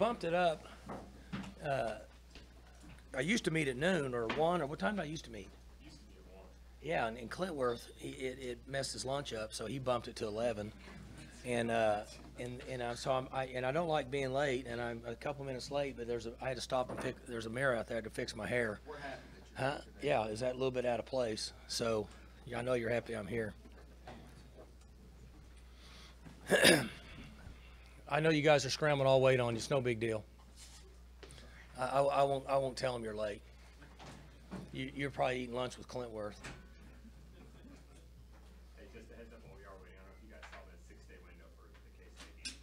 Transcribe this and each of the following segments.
bumped it up. I used to meet at noon or 1, or what time did I used to meet? Used to be at 1. Yeah, and in Clintworth, it messed his lunch up, so he bumped it to 11. And so I don't like being late, and I'm a couple minutes late, but I had to stop and there's a mirror out there to fix my hair. What happened? Huh? Yeah, is that a little bit out of place? So, yeah, I know you're happy I'm here. I know you guys are scrambling all weight on you. It's no big deal. I won't tell them you're late. You're probably eating lunch with Clintworth. Hey, just a heads up while we are waiting. I don't know if you guys saw that 6-day window for the K-State game.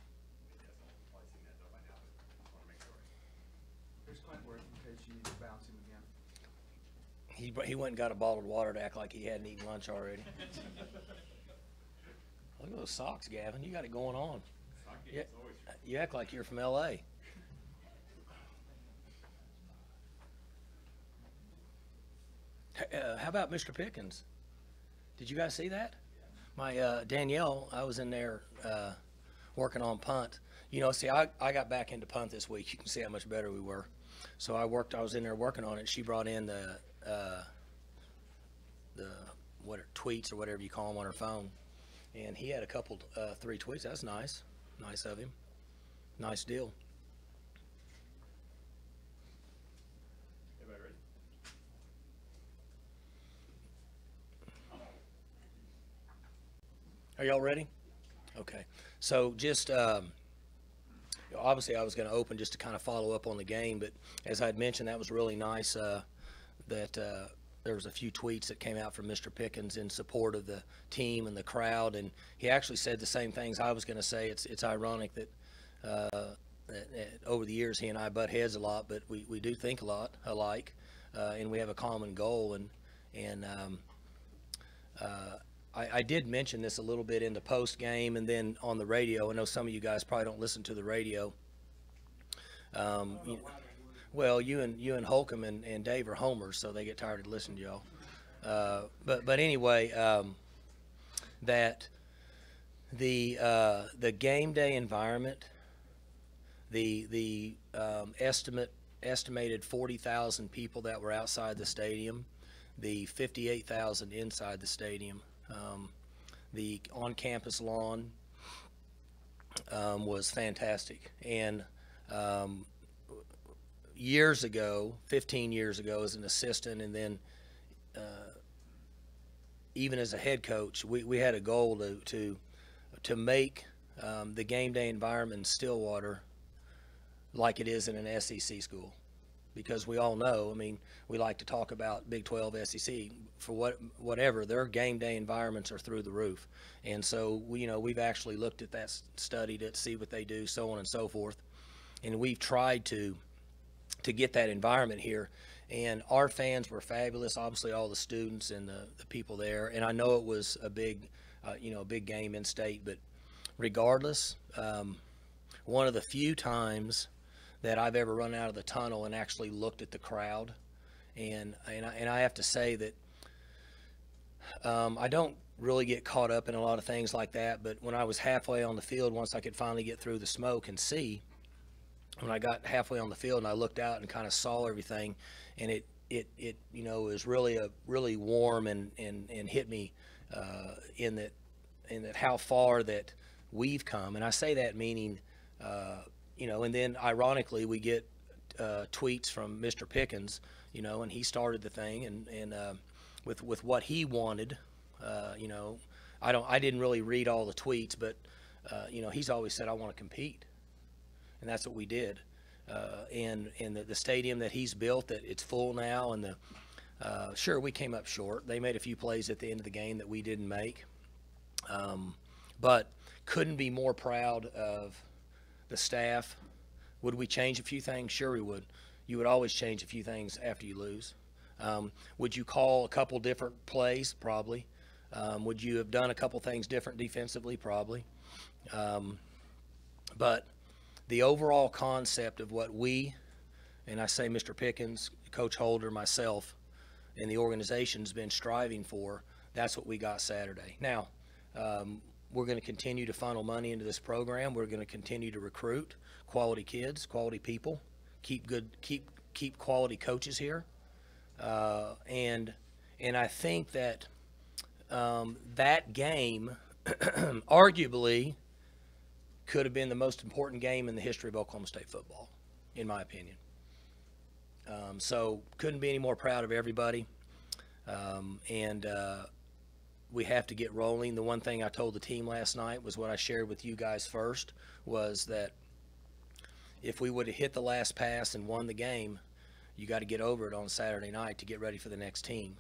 You guys all probably seen that though by now, but just want to make sure. There's Clintworth in case you need to bounce him again. He went and got a bottle of water to act like he hadn't eaten lunch already. Look at those socks, Gavin. You got it going on. Yeah, You act like you're from L.A. How about Mr. Pickens? Did you guys see that? My Danielle, I was in there working on punt. You know, see, I got back into punt this week. You can see how much better we were. So I was in there working on it. She brought in the tweets or whatever you call them on her phone, and he had a couple 3 tweets. That's nice of him. Nice deal. everybody ready? Are y'all ready? Okay. So just obviously I was going to open just to kind of follow up on the game, but as I'd mentioned, that was really nice that there was a few tweets that came out from Mr. Pickens in support of the team and the crowd, and he actually said the same things I was going to say. It's ironic that over the years he and I butt heads a lot, but we do think a lot alike, and we have a common goal. And I did mention this a little bit in the post game and then on the radio. I know some of you guys probably don't listen to the radio. Well, you and Holcomb and Dave are homers, so they get tired of listening to y'all. But anyway, that the game day environment, the estimated 40,000 people that were outside the stadium, the 58,000 inside the stadium, the on-campus lawn was fantastic. And years ago, 15 years ago, as an assistant, and then even as a head coach, we had a goal to make the game day environment in Stillwater like it is in an SEC school, because we all know, I mean, we like to talk about Big 12, SEC, for whatever, their game day environments are through the roof. And so we've actually looked at that, studied it, see what they do, so on and so forth, and we've tried to get that environment here. And our fans were fabulous, obviously all the students and the people there. And I know it was a big game in state, but regardless, one of the few times that I've ever run out of the tunnel and actually looked at the crowd. And I have to say that I don't really get caught up in a lot of things like that, but when I was halfway on the field, once I could finally get through the smoke and see, when I got halfway on the field and I looked out and kind of saw everything, and it was really warm and hit me in that how far that we've come. And I say that meaning and then ironically we get tweets from Mr. Pickens, and he started the thing and with what he wanted. I didn't really read all the tweets, but he's always said, I want to compete. And that's what we did. And the stadium that he's built, that it's full now, and sure, we came up short. They made a few plays at the end of the game that we didn't make. But couldn't be more proud of the staff. Would we change a few things? Sure we would. You would always change a few things after you lose. Would you call a couple different plays? Probably. Would you have done a couple things different defensively? Probably. But the overall concept of what we, and I say Mr. Pickens, Coach Holder, myself, and the organization's been striving for, that's what we got Saturday. Now, we're going to continue to funnel money into this program. We're going to continue to recruit quality kids, quality people, keep quality coaches here, and I think that that game arguably could have been the most important game in the history of Oklahoma State football, in my opinion. So couldn't be any more proud of everybody, and we have to get rolling. The one thing I told the team last night was what I shared with you guys first, was that if we would have hit the last pass and won the game, you got to get over it on Saturday night to get ready for the next team.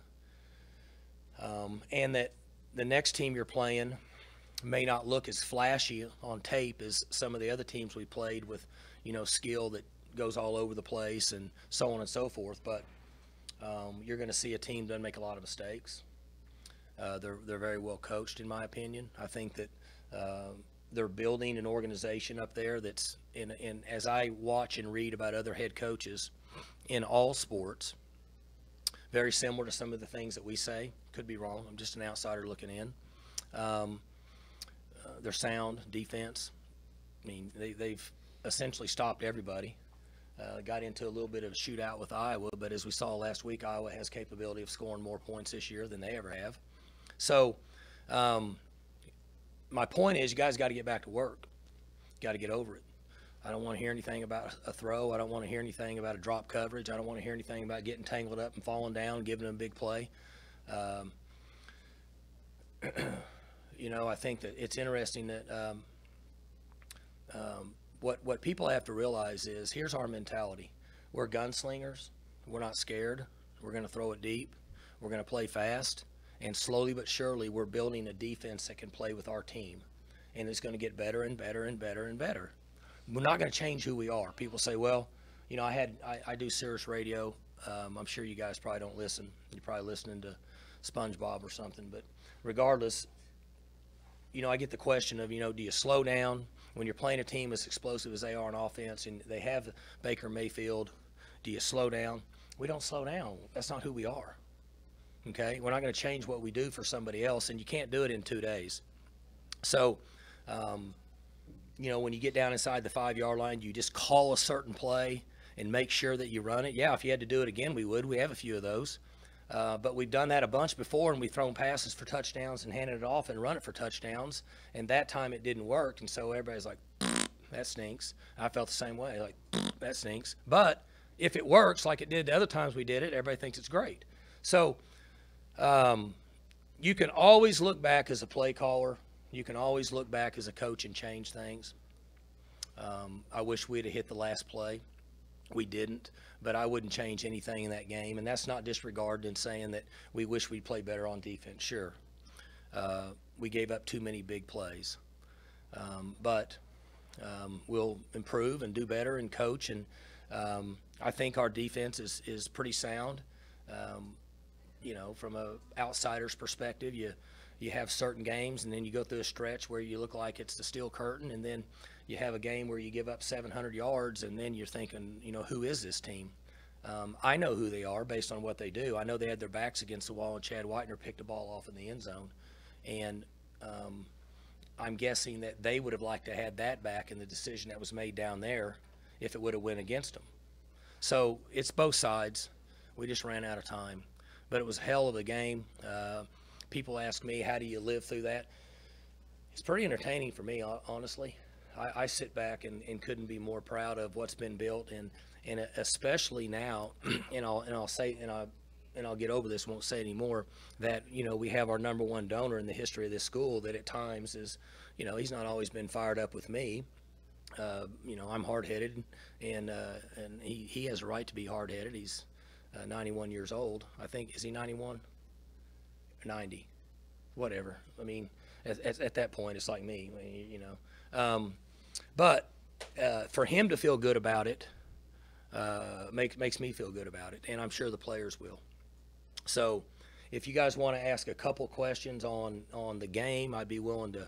And that the next team you're playing may not look as flashy on tape as some of the other teams we played with, skill that goes all over the place and so on and so forth. But you're going to see a team that doesn't make a lot of mistakes. They're very well coached, in my opinion. I think that they're building an organization up there that's in as I watch and read about other head coaches in all sports, very similar to some of the things that we say. Could be wrong. I'm just an outsider looking in. They're sound defense. I mean, they've essentially stopped everybody. Got into a little bit of a shootout with Iowa, but as we saw last week, Iowa has capability of scoring more points this year than they ever have. So my point is, you guys got to get back to work. Got to get over it. I don't want to hear anything about a throw. I don't want to hear anything about a drop coverage. I don't want to hear anything about getting tangled up and falling down, giving them a big play. I think that it's interesting that what people have to realize is, here's our mentality. We're gunslingers. We're not scared. We're going to throw it deep. We're going to play fast. And slowly but surely, we're building a defense that can play with our team. And it's going to get better and better and better and better. We're not going to change who we are. People say, well, I do Sirius Radio. I'm sure you guys probably don't listen. You're probably listening to SpongeBob or something. But regardless, I get the question of, do you slow down when you're playing a team as explosive as they are on offense and they have Baker Mayfield? Do you slow down? We don't slow down. That's not who we are. Okay? We're not going to change what we do for somebody else, and you can't do it in 2 days. So, when you get down inside the 5-yard line, you just call a certain play and make sure that you run it. Yeah, if you had to do it again, we would. We have a few of those. But we've done that a bunch before, and we've thrown passes for touchdowns and handed it off and run it for touchdowns. And that time it didn't work, and so everybody's like, that stinks. I felt the same way, like, that stinks. But if it works like it did the other times we did it, everybody thinks it's great. So you can always look back as a play caller. You can always look back as a coach and change things. I wish we'd have hit the last play. We didn't, but I wouldn't change anything in that game. And that's not disregarded in saying that we wish we'd play better on defense. Sure. We gave up too many big plays. But we'll improve and do better and coach. And I think our defense is pretty sound. From an outsider's perspective, you have certain games, and then you go through a stretch where you look like it's the steel curtain, and then you have a game where you give up 700 yards, and then you're thinking, who is this team? I know who they are based on what they do. I know they had their backs against the wall, and Chad Whitener picked the ball off in the end zone. And I'm guessing that they would have liked to have had that back in the decision that was made down there if it would have went against them. So it's both sides. We just ran out of time. But it was a hell of a game. People ask me, how do you live through that? It's pretty entertaining for me, honestly. I sit back and couldn't be more proud of what's been built, and especially now, and I'll get over this, won't say anymore, that we have our number one donor in the history of this school that at times is, he's not always been fired up with me. I'm hard-headed, and he has a right to be hard-headed. He's 91 years old, I think. Is he 91? 90? Whatever. I mean, at that point, it's like me, But for him to feel good about it makes me feel good about it, and I'm sure the players will. So if you guys want to ask a couple questions on the game, I'd be willing to.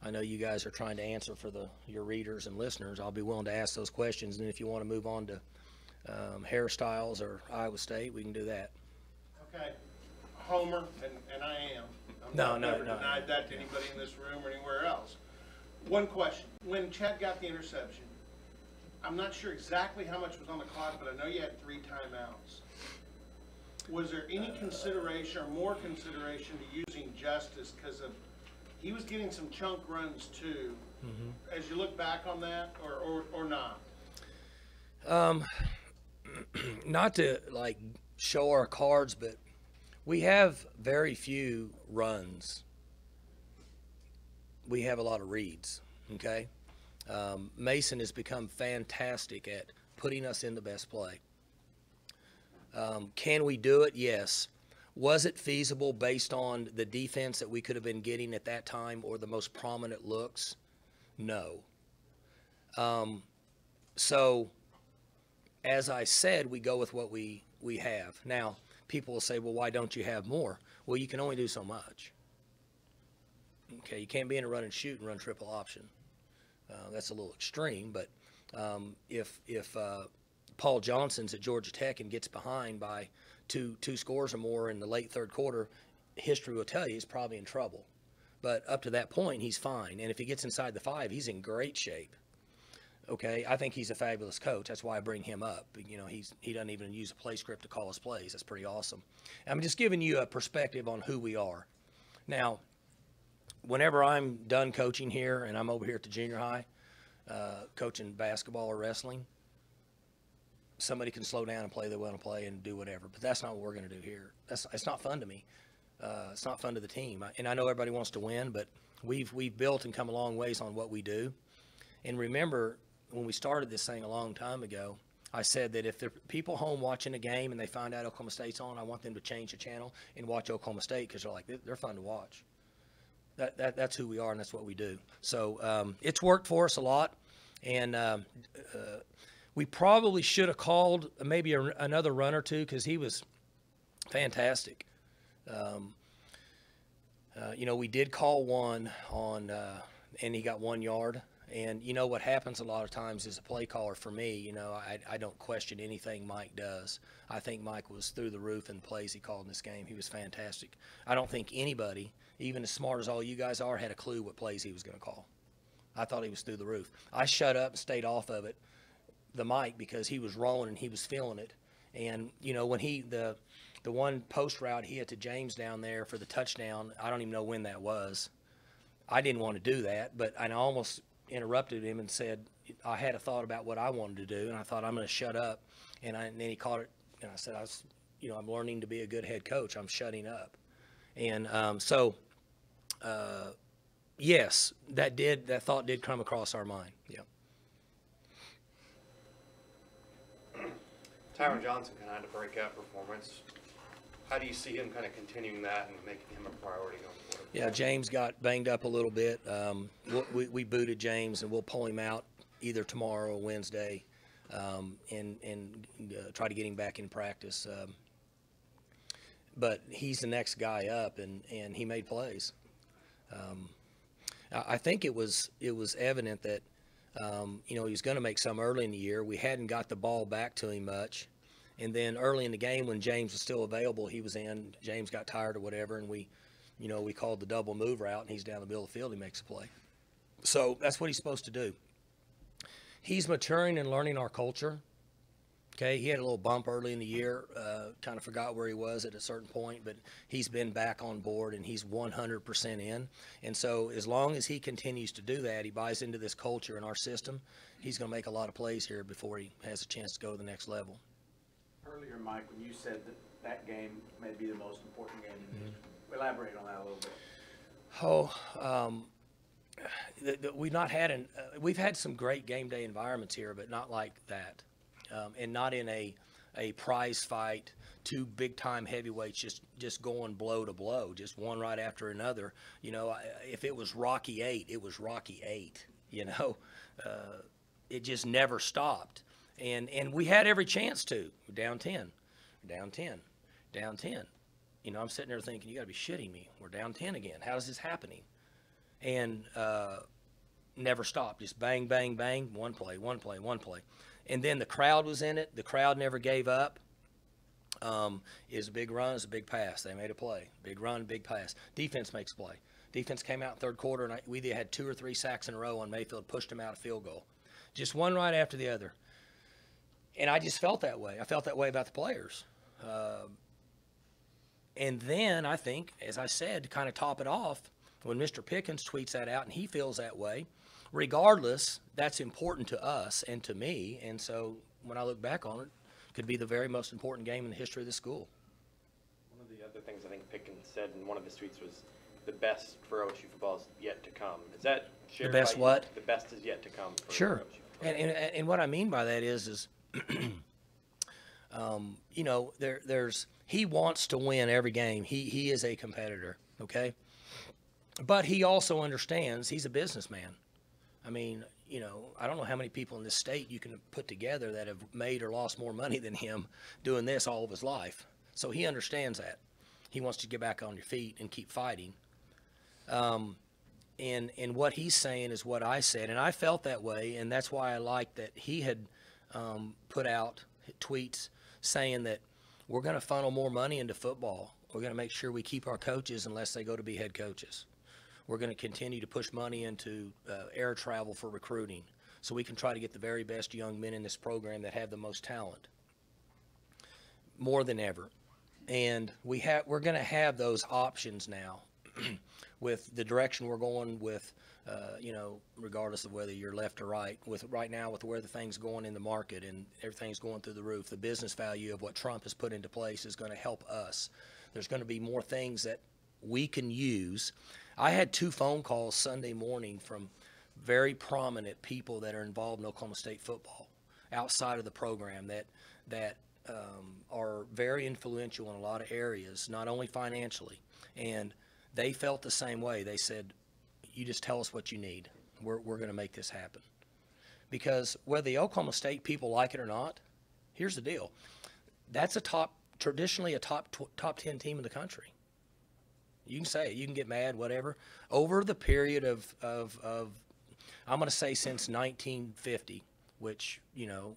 I know you guys are trying to answer for your readers and listeners. I'll be willing to ask those questions, and if you want to move on to hairstyles or Iowa State, we can do that. Okay, Homer, and I am. No, I've no, never no, denied no, that to anybody in this room or anywhere else. One question. When Chad got the interception, I'm not sure exactly how much was on the clock, but I know you had 3 timeouts. Was there any consideration or more consideration to using Justice because of he was getting some chunk runs too? As you look back on that, or not? Not to like show our cards, but we have very few runs. We have a lot of reads. Okay, Mason has become fantastic at putting us in the best play. Can we do it? Yes. Was it feasible based on the defense that we could have been getting at that time or the most prominent looks? No. So, as I said, we go with what we have. Now, people will say, well, why don't you have more? Well, you can only do so much. Okay, you can't be in a run and shoot and run triple option. That's a little extreme, but if Paul Johnson's at Georgia Tech and gets behind by two scores or more in the late third quarter, history will tell you he's probably in trouble. But up to that point, he's fine. And if he gets inside the 5, he's in great shape. Okay, I think he's a fabulous coach. That's why I bring him up. You know, he doesn't even use a play script to call his plays. That's pretty awesome. I'm just giving you a perspective on who we are. Now, whenever I'm done coaching here and I'm over here at the junior high, coaching basketball or wrestling, somebody can slow down and play they want to play and do whatever. But that's not what we're going to do here. It's not fun to me. It's not fun to the team. And I know everybody wants to win, but we've built and come a long ways on what we do. And remember, when we started this thing a long time ago, I said that if there are people home watching a game and they find out Oklahoma State's on, I want them to change the channel and watch Oklahoma State because they're fun to watch. That's who we are and that's what we do. So it's worked for us a lot. And we probably should have called maybe another run or two because he was fantastic. You know, we did call one on, and he got 1 yard. And you know what happens a lot of times as a play caller for me, you know, I don't question anything Mike does. I think Mike was through the roof in the plays he called in this game. He was fantastic. I don't think anybody, even as smart as all you guys are, had a clue what plays he was going to call. I thought he was through the roof. I shut up and stayed off of it, the mic, because he was rolling and he was feeling it. And, you know, when the one post route he hit to James down there for the touchdown, I don't even know when that was. I didn't want to do that, but I almost interrupted him and said I had a thought about what I wanted to do, and I thought I'm going to shut up. And then he caught it, and I said I'm learning to be a good head coach. I'm shutting up. And yes, that thought did come across our mind. Yeah. Tyron Johnson kind of had a breakout performance. How do you see him kind of continuing that and making him a priority going forward? Yeah, James got banged up a little bit. We booted James, and we'll pull him out either tomorrow or Wednesday, and try to get him back in practice. But he's the next guy up, and he made plays. I think it was evident that he was going to make some early in the year. We hadn't got the ball back to him much. And then early in the game when James was still available, he was in. James got tired or whatever, and we called the double move route, and he's down the middle of the field. He makes a play. So that's what he's supposed to do. He's maturing and learning our culture. Okay, he had a little bump early in the year, kind of forgot where he was at a certain point, but he's been back on board, and he's 100% in. And so as long as he continues to do that, he buys into this culture and our system, he's going to make a lot of plays here before he has a chance to go to the next level. Earlier, Mike, when you said that game may be the most important game in the history, elaborate on that a little bit. We've had some great game day environments here, but not like that, and not in a prize fight, two big time heavyweights just going blow to blow, just one right after another. You know, if it was Rocky 8, it was Rocky 8. You know, it just never stopped. And we had every chance to. We're down 10, down 10, down 10. You know, I'm sitting there thinking, you got to be shitting me. We're down 10 again. How is this happening? And never stopped. Just bang, bang, bang, one play, one play, one play. And then the crowd was in it. The crowd never gave up. Is a big run, is a big pass. They made a play. Big run, big pass. Defense makes a play. Defense came out in third quarter, and we either had 2 or 3 sacks in a row on Mayfield, pushed him out a field goal. Just one right after the other. And I just felt that way. I felt that way about the players. And then I think, as I said, to kind of top it off, when Mr. Pickens tweets that out and he feels that way, regardless, that's important to us and to me. And so when I look back on it, it could be the very most important game in the history of the school. One of the other things I think Pickens said in one of his tweets was the best for OSU football is yet to come. Is that shared The best by you? what? The best is yet to come for Sure. OSU football. And what I mean by that is you know, he wants to win every game. He is a competitor, okay? But he also understands he's a businessman. I mean, you know, I don't know how many people in this state you can put together that have made or lost more money than him doing this all of his life. So he understands that. He wants to get back on your feet and keep fighting. And what he's saying is what I said, and I felt that way, and that's why I liked that he had put out tweets saying that we're going to funnel more money into football. We're going to make sure we keep our coaches unless they go to be head coaches. We're going to continue to push money into air travel for recruiting so we can try to get the very best young men in this program that have the most talent more than ever. And we're going to have those options now with the direction we're going with, you know, regardless of whether you're left or right, right now with where the thing's going in the market and everything's going through the roof, the business value of what Trump has put into place is going to help us. There's going to be more things that we can use. I had 2 phone calls Sunday morning from very prominent people that are involved in Oklahoma State football outside of the program that are very influential in a lot of areas, not only financially. And they felt the same way. They said, you just tell us what you need. We're going to make this happen. Because whether the Oklahoma State people like it or not, here's the deal. That's traditionally a top 10 team in the country. You can say it. You can get mad, whatever. Over the period of I'm going to say since 1950, which, you know,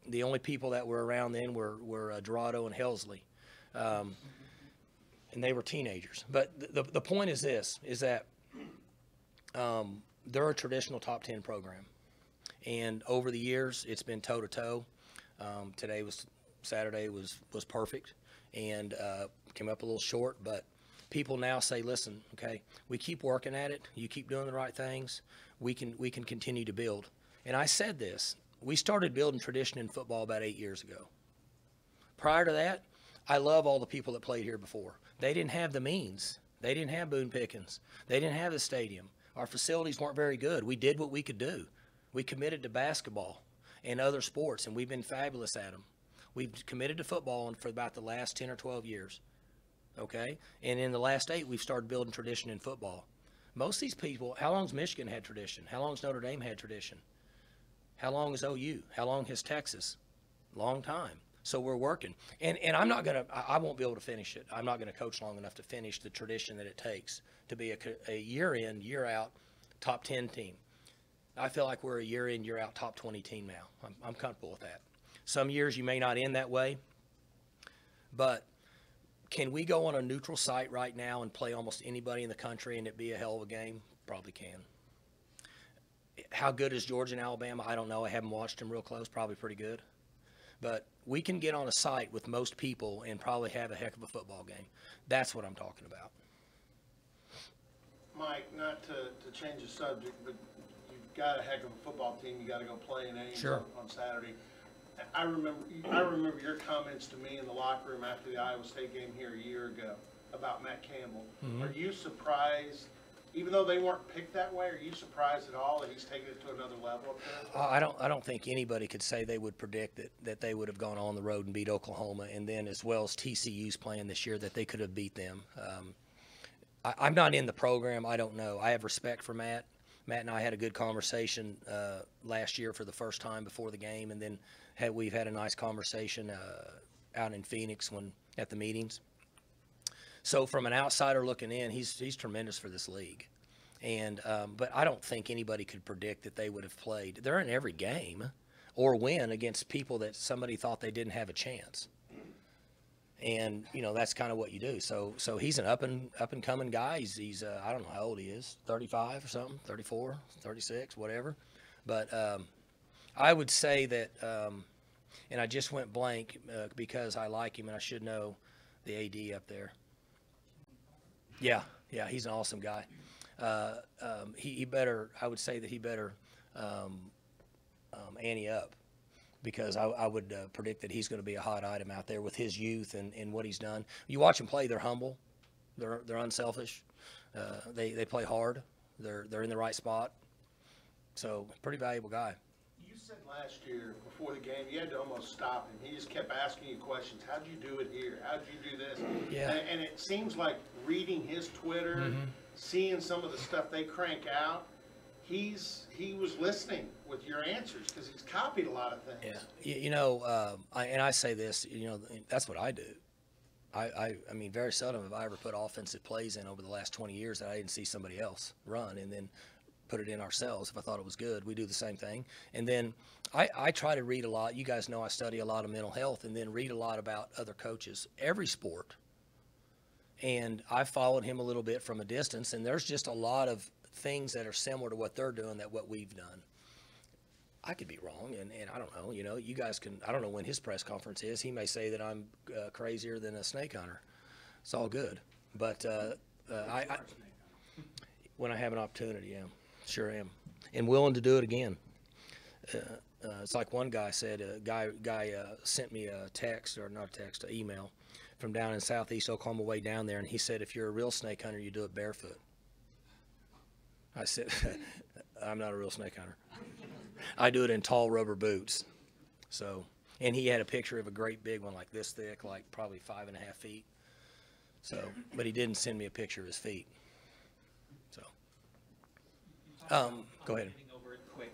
the only people that were around then were Dorado and Helsley. And they were teenagers. But the point is this, is that they're a traditional top 10 program. And over the years, it's been toe-to-toe. Saturday was perfect and came up a little short. But people now say, listen, okay, we keep working at it. You keep doing the right things. We can continue to build. And I said this. We started building tradition in football about 8 years ago. Prior to that, I love all the people that played here before. They didn't have the means. They didn't have Boone Pickens. They didn't have the stadium. Our facilities weren't very good. We did what we could do. We committed to basketball and other sports, and we've been fabulous at them. We've committed to football for about the last 10 or 12 years, okay? And in the last 8, we've started building tradition in football. Most of these people, how long's Michigan had tradition? How long's Notre Dame had tradition? How long is OU? How long has Texas? Long time. So we're working. And I'm not going to – I won't be able to finish it. I'm not going to coach long enough to finish the tradition that it takes to be a year-in, year-out top 10 team. I feel like we're a year-in, year-out top 20 team now. I'm comfortable with that. Some years you may not end that way, but can we go on a neutral site right now and play almost anybody in the country and it be a hell of a game? Probably can. How good is Georgia and Alabama? I don't know. I haven't watched them real close. Probably pretty good. But we can get on a site with most people and probably have a heck of a football game. That's what I'm talking about. Mike, not to change the subject, but you've got a heck of a football team. You got to go play in Ames Sure. on Saturday. I remember your comments to me in the locker room after the Iowa State game here a year ago about Matt Campbell. Mm-hmm. Are you surprised, even though they weren't picked that way, are you surprised at all that he's taken it to another level up there? I don't think anybody could say they would predict that they would have gone on the road and beat Oklahoma, and then as well as TCU's playing this year, that they could have beat them. I'm not in the program. I don't know. I have respect for Matt. Matt and I had a good conversation last year for the first time before the game, and then we've had a nice conversation out in Phoenix at the meetings. So from an outsider looking in, he's tremendous for this league. And but I don't think anybody could predict that they would have played. They're in every game or win against people that somebody thought they didn't have a chance. And that's kind of what you do. So he's an up and coming guy. He's I don't know how old he is, 35 or something, 34, 36, whatever. But I would say that, and I just went blank because I like him and I should know the AD up there. Yeah, he's an awesome guy. He better, I would say that he better ante up, because I would predict that he's going to be a hot item out there with his youth and what he's done. You watch him play; they're humble, they're unselfish, they play hard, they're in the right spot. So, pretty valuable guy. You said last year before the game you had to almost stop him. He just kept asking you questions. How'd you do it here? How'd you do this? Yeah. And it seems like reading his Twitter, seeing some of the stuff they crank out, he was listening with your answers because he's copied a lot of things. Yeah, I say this, that's what I do. I mean, very seldom have I ever put offensive plays in over the last 20 years that I didn't see somebody else run and then put it in ourselves if I thought it was good. We do the same thing. And then I try to read a lot. You guys know I study a lot of mental health and then read a lot about other coaches, every sport. And I followed him a little bit from a distance, and there's just a lot of things that are similar to what they're doing that what we've done. I could be wrong, and I don't know. You guys can. I don't know when his press conference is. He may say that I'm crazier than a snake hunter. It's all good, but when I have an opportunity, yeah, sure am, and willing to do it again. It's like one guy said. A guy sent me a text, or not a text, an email from down in southeast Oklahoma, way down there, and he said, "If you're a real snake hunter, you do it barefoot." I said, "I'm not a real snake hunter. I do it in tall rubber boots." So, and he had a picture of a great big one, like this thick, like probably 5.5 feet. So, but he didn't send me a picture of his feet. So, go ahead. Getting over it quick,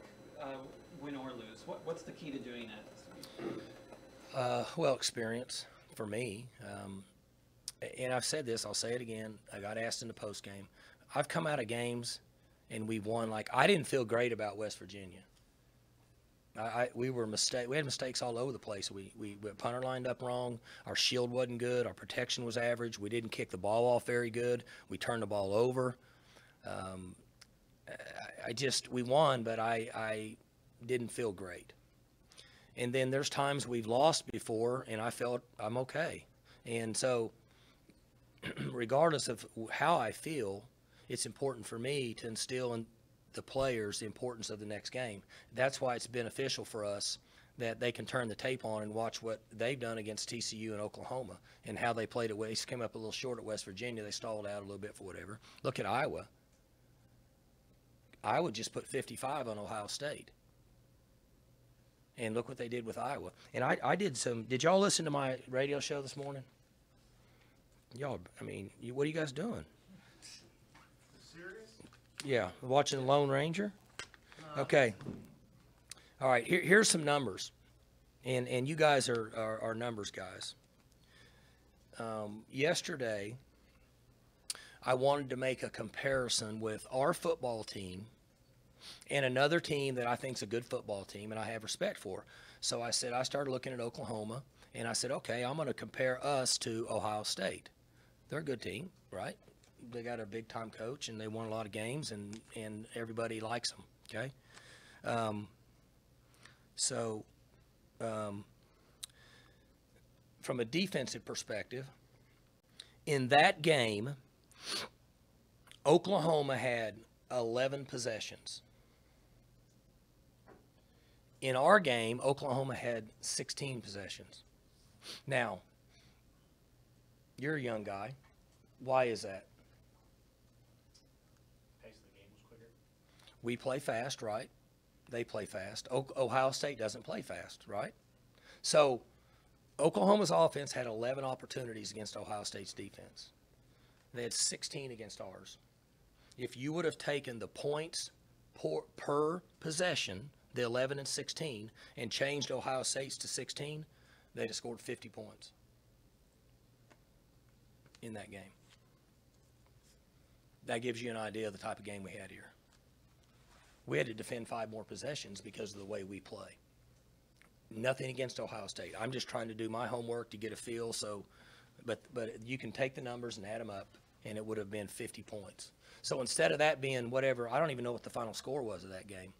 win or lose. What's the key to doing that this week? Well, experience for me. And I've said this, I'll say it again. I got asked in the post game. I've come out of games and we've won. Like, I didn't feel great about West Virginia. We had mistakes all over the place. We punter lined up wrong. Our shield wasn't good. Our protection was average. We didn't kick the ball off very good. We turned the ball over. We won, but I didn't feel great. And then there's times we've lost before, and I felt I'm okay. And so, regardless of how I feel, it's important for me to instill in the players the importance of the next game. That's why it's beneficial for us that they can turn the tape on and watch what they've done against TCU and Oklahoma and how they played it. They came up a little short at West Virginia. They stalled out a little bit for whatever. Look at Iowa. Iowa just put 55 on Ohio State. And look what they did with Iowa. And I did some – did y'all listen to my radio show this morning? Y'all, I mean, what are you guys doing? Serious? Yeah, watching the Lone Ranger? Okay. All right, here's some numbers. And you guys are numbers guys. Yesterday, I wanted to make a comparison with our football team and another team that I think is a good football team and I have respect for. So I started looking at Oklahoma, and I said, okay, I'm going to compare us to Ohio State. They're a good team, right? They got a big-time coach, and they won a lot of games, and everybody likes them, okay? From a defensive perspective, in that game, Oklahoma had 11 possessions. In our game, Oklahoma had 16 possessions. Now, you're a young guy. Why is that? Pace of the game was quicker. We play fast, right? They play fast. Ohio State doesn't play fast, right? So Oklahoma's offense had 11 opportunities against Ohio State's defense. They had 16 against ours. If you would have taken the points per possession, the 11 and 16, and changed Ohio State's to 16, they'd have scored 50 points in that game. That gives you an idea of the type of game we had here. We had to defend 5 more possessions because of the way we play. Nothing against Ohio State. I'm just trying to do my homework to get a feel so but you can take the numbers and add them up, and it would have been 50 points. So instead of that being whatever, I don't even know what the final score was of that game.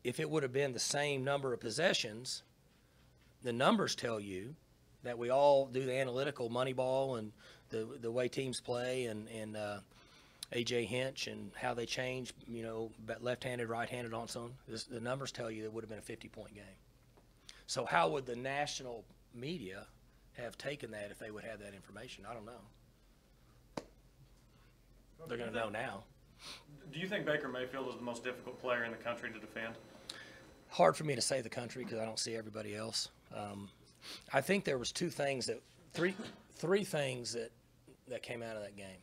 If it would have been the same number of possessions, the numbers tell you that we all do the analytical money ball and the way teams play and A.J. Hinch and how they change, left-handed, right-handed on some. The numbers tell you it would have been a 50-point game. So how would the national media have taken that if they would have that information? I don't know. They're going to know now. Do you think Baker Mayfield is the most difficult player in the country to defend? Hard for me to say the country because I don't see everybody else. I think there was three things that came out of that game.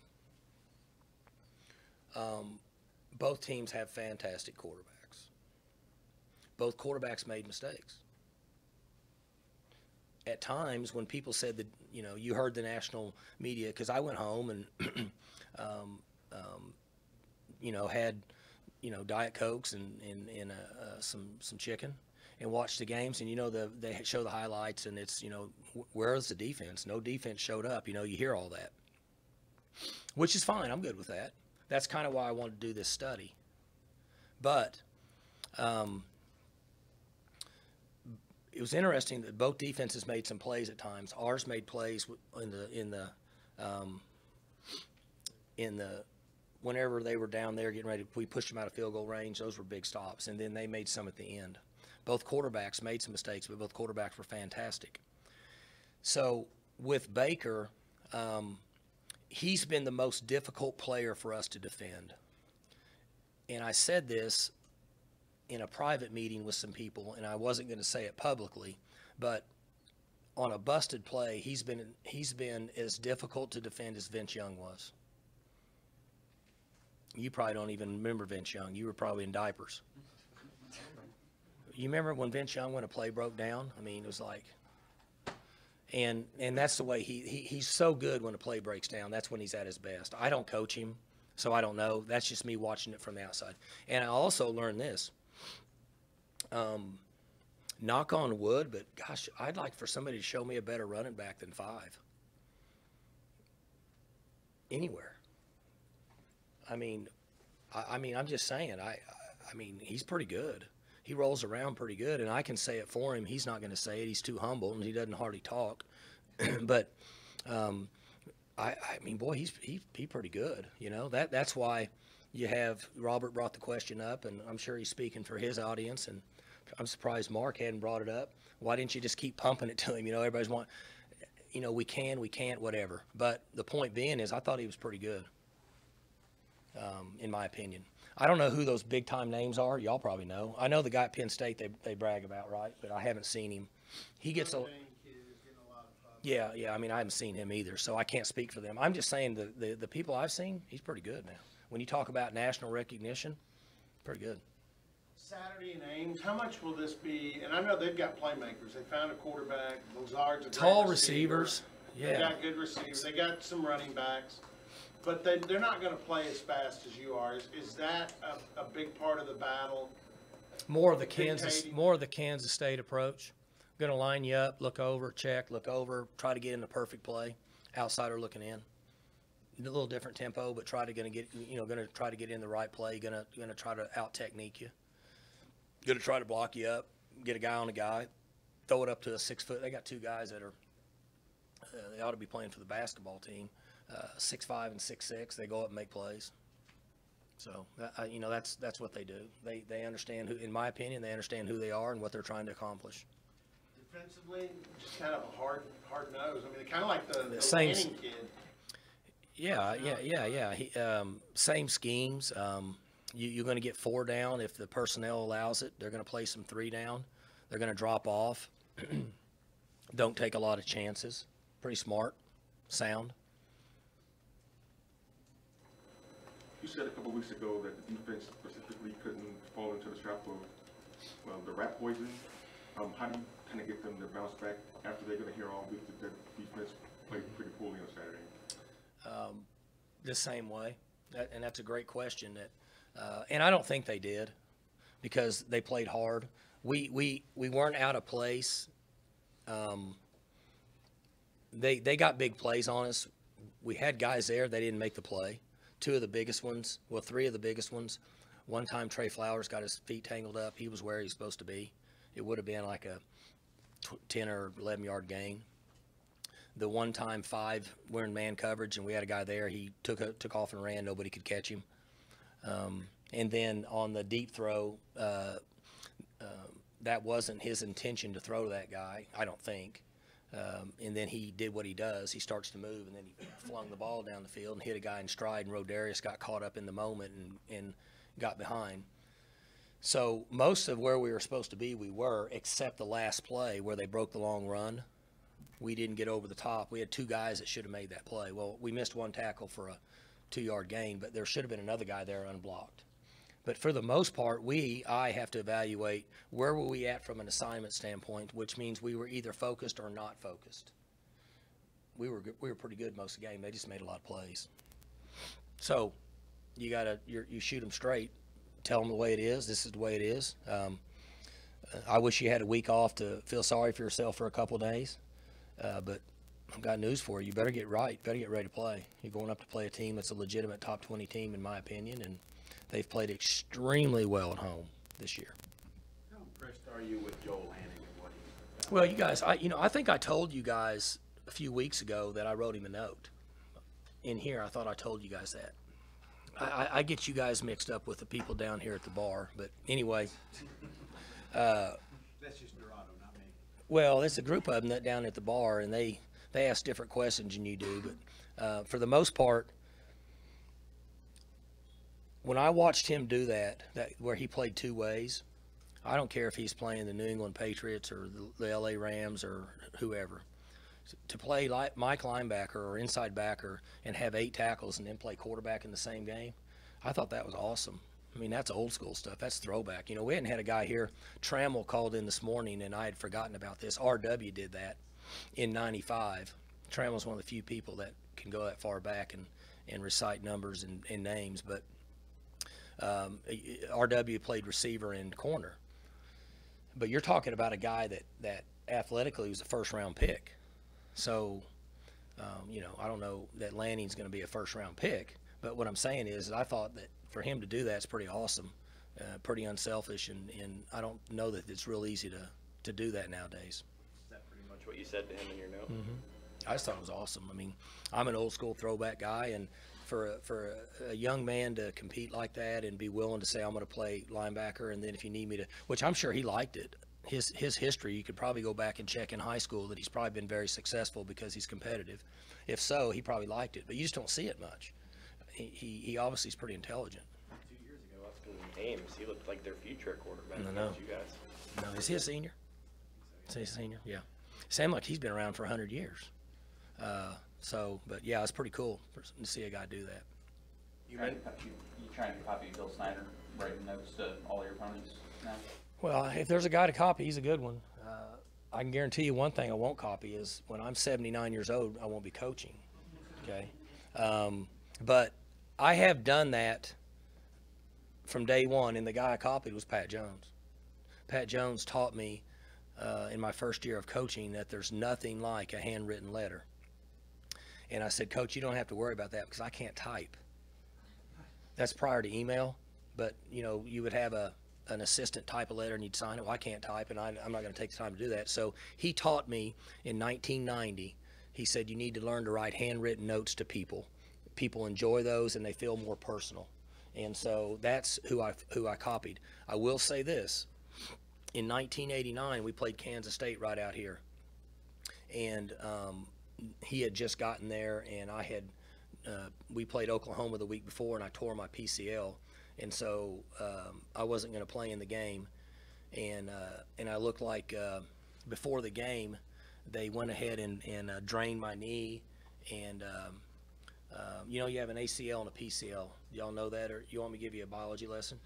Both teams have fantastic quarterbacks. Both quarterbacks made mistakes. At times when people said that, you heard the national media, because I went home and, had, Diet Cokes and some chicken and watched the games. And, they show the highlights and it's, where's the defense? No defense showed up. You hear all that, which is fine. I'm good with that. That's kind of why I wanted to do this study. But it was interesting that both defenses made some plays at times. Ours made plays in the whenever they were down there getting ready. We pushed them out of field goal range. Those were big stops, and then they made some at the end. Both quarterbacks made some mistakes, but both quarterbacks were fantastic. So with Baker, he's been the most difficult player for us to defend. And I said this in a private meeting with some people, and I wasn't going to say it publicly, but on a busted play, he's been as difficult to defend as Vince Young was. You probably don't even remember Vince Young. You were probably in diapers. You remember when Vince Young, when a play broke down? I mean, it was like, and that's the way he's so good when a play breaks down. That's when he's at his best. I don't coach him, so I don't know. That's just me watching it from the outside. And I also learned this. Knock on wood, but gosh, I'd like for somebody to show me a better running back than 5. Anywhere. I'm just saying, I mean, he's pretty good. He rolls around pretty good, and I can say it for him. He's not going to say it. He's too humble, and he doesn't hardly talk. But, boy, he's pretty good. That's why you have Robert brought the question up, and I'm sure he's speaking for his audience, and I'm surprised Mark hadn't brought it up. Why didn't you just keep pumping it to him? Everybody's we can't, whatever. But the point being is I thought he was pretty good. In my opinion. I don't know who those big-time names are. Y'all probably know. I know the guy at Penn State they brag about, right? But I haven't seen him. He gets a yeah. I haven't seen him either, so I can't speak for them. I'm just saying the people I've seen, he's pretty good now. When you talk about national recognition, pretty good. Saturday in Ames, how much will this be? And I know they've got playmakers. They found a quarterback. Lazard's a great tall receiver. Receivers. Yeah. They got good receivers. They got some running backs. But they're not going to play as fast as you are. Is that a big part of the battle? More of the Kansas State approach. Going to line you up, look over, check, look over, try to get in the perfect play. Outsider looking in. A little different tempo, but going to try to get in the right play. Going to try to out technique you. Going to try to block you up, get a guy on a guy, throw it up to a 6 foot. They got 2 guys that are. They ought to be playing for the basketball team. 6'5" and 6'6", they go up and make plays. So that's what they do. They understand who, in my opinion, they understand who they are and what they're trying to accomplish. Defensively, just kind of a hard nose. I mean, kind of like the same Lanning kid. Yeah. Same schemes. You're going to get 4 down if the personnel allows it. They're going to play some 3 down. They're going to drop off. Don't take a lot of chances. Pretty smart, sound. You said a couple weeks ago that the defense specifically couldn't fall into the trap of, the rat poison. How do you kind of get them to bounce back after they're going to hear all week that their defense played pretty poorly on Saturday? The same way, and that's a great question. And I don't think they did because they played hard. We weren't out of place. they got big plays on us. We had guys there, they didn't make the play. Two of the biggest ones, well, three of the biggest ones. One time Trey Flowers got his feet tangled up. He was where he's supposed to be. It would have been like a 10 or 11 yard gain. The one time 5, we're in man coverage and we had a guy there. He took off and ran. Nobody could catch him. And then on the deep throw, that wasn't his intention to throw to that guy, I don't think. And then he did what he does. He starts to move, and then he flung the ball down the field and hit a guy in stride, and Rodarius got caught up in the moment and got behind. So most of where we were supposed to be, we were, except the last play where they broke the long run. We didn't get over the top. We had 2 guys that should have made that play. Well, we missed 1 tackle for a 2-yard gain, but there should have been another guy there unblocked. But for the most part, I have to evaluate where were we at from an assignment standpoint, which means we were either focused or not focused. We were pretty good most of the game. They just made a lot of plays. So you shoot them straight, tell them the way it is. This is the way it is. I wish you had a week off to feel sorry for yourself for a couple of days, but I've got news for you. You better get right. Better get ready to play. You're going up to play a team that's a legitimate top 20 team, in my opinion, and they've played extremely well at home this year. How impressed are you with Joel Lanning and what he's done? Well, you guys, I think I told you guys a few weeks ago that I wrote him a note. In here, I thought I told you guys that. I get you guys mixed up with the people down here at the bar, but anyway. That's just Dorado, not me. Well, it's a group of them that down at the bar, and they ask different questions than you do. But for the most part, when I watched him do that where he played 2 ways, I don't care if he's playing the New England Patriots or the LA Rams or whoever. To play like Mike linebacker or inside backer and have 8 tackles and then play quarterback in the same game, I thought that was awesome. I mean, that's old school stuff. That's throwback. You know, we hadn't had a guy here. Trammell called in this morning, and I had forgotten about this. RW did that in '95. Trammell's one of the few people that can go that far back and recite numbers and names. But RW played receiver and corner. But you're talking about a guy that athletically was a first-round pick. So, I don't know that Lanning's going to be a first-round pick. But what I'm saying is I thought that for him to do that is pretty awesome, pretty unselfish, and I don't know that it's real easy to do that nowadays. Is that pretty much what you said to him in your note? Mm-hmm. I just thought it was awesome. I mean, I'm an old-school throwback guy, and for a young man to compete like that and be willing to say, I'm going to play linebacker, and then if you need me to, which I'm sure he liked it. His history, you could probably go back and check in high school that he's probably been very successful because he's competitive. If so, he probably liked it, but you just don't see it much. He obviously is pretty intelligent. 2 years ago, Austin Ames, he looked like their future quarterback. I know. You guys. No, is he a senior? Is he a senior? Yeah. Sound like he's been around for 100 years. But yeah, it's pretty cool to see a guy do that. You trying to copy Bill Snyder, writing notes to all your opponents now? Well, if there's a guy to copy, he's a good one. I can guarantee you one thing I won't copy is when I'm 79 years old, I won't be coaching. Okay. But I have done that from day one, and the guy I copied was Pat Jones. Pat Jones taught me in my first year of coaching that there's nothing like a handwritten letter. And I said, Coach, you don't have to worry about that because I can't type. That's prior to email, but, you would have an assistant type a letter and you'd sign it. Well, I can't type, and I'm not going to take the time to do that. So he taught me in 1990, he said, you need to learn to write handwritten notes to people. People enjoy those and they feel more personal. And so that's who I copied. I will say this. In 1989, we played Kansas State right out here. And he had just gotten there, and we played Oklahoma the week before, and I tore my PCL. And so I wasn't going to play in the game. And I looked like before the game, they went ahead and drained my knee. And, you have an ACL and a PCL. Y'all know that? Or you want me to give you a biology lesson?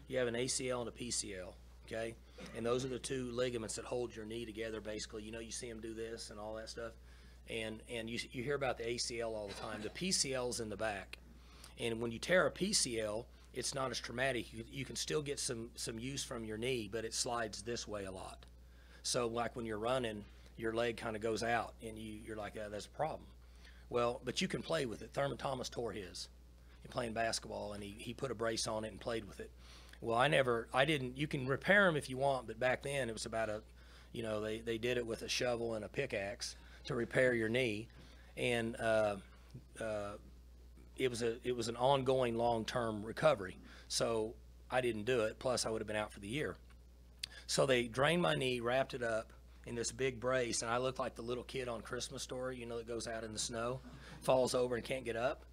You have an ACL and a PCL, okay? And those are the 2 ligaments that hold your knee together, basically. You see them do this and all that stuff. And you hear about the ACL all the time. The PCL's in the back. And when you tear a PCL, it's not as traumatic. You can still get some use from your knee, but it slides this way a lot. So like when you're running your leg kind of goes out, and you're like, that's a problem. Well, but you can play with it. Thurman Thomas tore his in playing basketball, and he put a brace on it and played with it. Well, I didn't. You can repair them if you want, but back then it was about they did it with a shovel and a pickaxe to repair your knee, and it was an ongoing long-term recovery. So I didn't do it. Plus, I would have been out for the year. So they drained my knee, wrapped it up in this big brace, and I looked like the little kid on Christmas Story, that goes out in the snow, falls over and can't get up.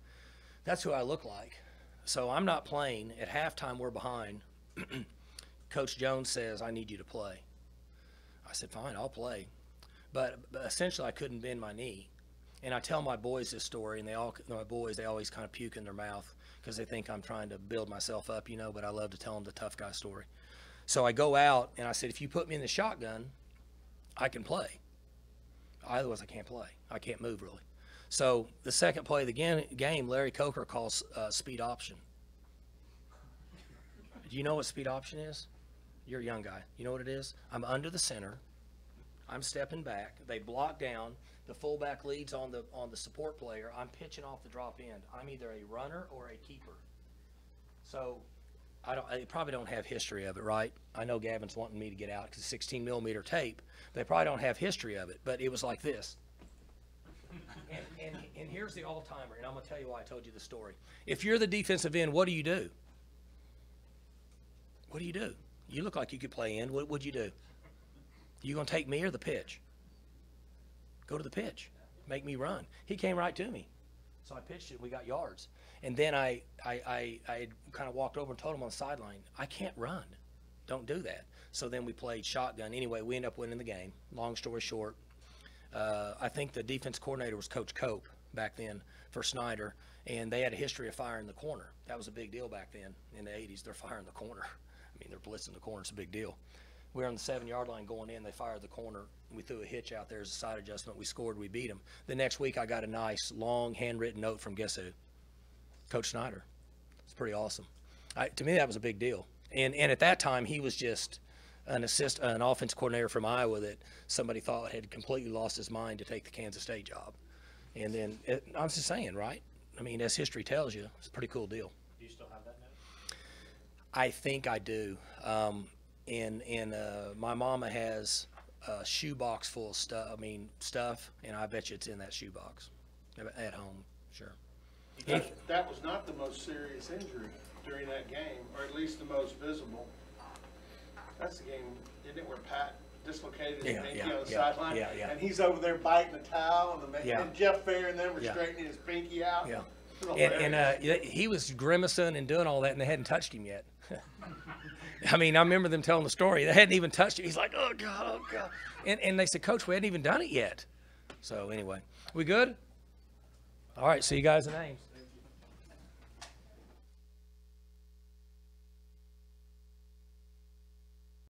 That's who I look like. So I'm not playing. At halftime, we're behind. Coach Jones says, I need you to play. I said, fine, I'll play. But essentially, I couldn't bend my knee. And I tell my boys this story, and they always kind of puke in their mouth because they think I'm trying to build myself up, but I love to tell them the tough guy story. So I go out, and I said, if you put me in the shotgun, I can play. Otherwise, I can't play. I can't move, really. So the second play of the game, Larry Coker calls speed option. Do you know what speed option is? You're a young guy. You know what it is? I'm under the center. I'm stepping back. They block down. The fullback leads on the support player. I'm pitching off the drop end. I'm either a runner or a keeper. So I probably don't have history of it, right? I know Gavin's wanting me to get out because it's 16 millimeter tape. They probably don't have history of it, but it was like this. And here's the all-timer, and I'm going to tell you why I told you the story. If you're the defensive end, what do you do? What do you do? You look like you could play end. What would you do? You going to take me or the pitch? Go to the pitch. Make me run. He came right to me. So I pitched it. We got yards. And then I kind of walked over and told him on the sideline, I can't run. Don't do that. So then we played shotgun. Anyway, we ended up winning the game. Long story short, I think the defense coordinator was Coach Cope back then for Snyder, and they had a history of firing the corner. That was a big deal back then in the 80s. They're firing the corner. I mean, they're blitzing the corner. It's a big deal. We were on the 7-yard line going in. They fired the corner. We threw a hitch out there as a side adjustment. We scored. We beat them. The next week, I got a nice, long, handwritten note from guess who? Coach Snyder. It's pretty awesome. To me, that was a big deal. And at that time, he was just an offense coordinator from Iowa that somebody thought had completely lost his mind to take the Kansas State job. And then, I'm just saying, right? I mean, as history tells you, it's a pretty cool deal. Do you still have that note? I think I do. My mama has a shoebox full of stuff, and I bet you it's in that shoebox at home, sure. That was not the most serious injury during that game, or at least the most visible. That's the game, isn't it, where Pat dislocated his pinky on the sideline? Yeah. And he's over there biting the towel, Yeah. and Jeff Fair and them were Yeah. straightening his pinky out. Yeah. And He was grimacing and doing all that, and they hadn't touched him yet. I mean, I remember them telling the story. They hadn't even touched him. He's like, oh, God, oh, God. And they said, Coach, we hadn't even done it yet. So, anyway, we good? All right, see you guys in Ames.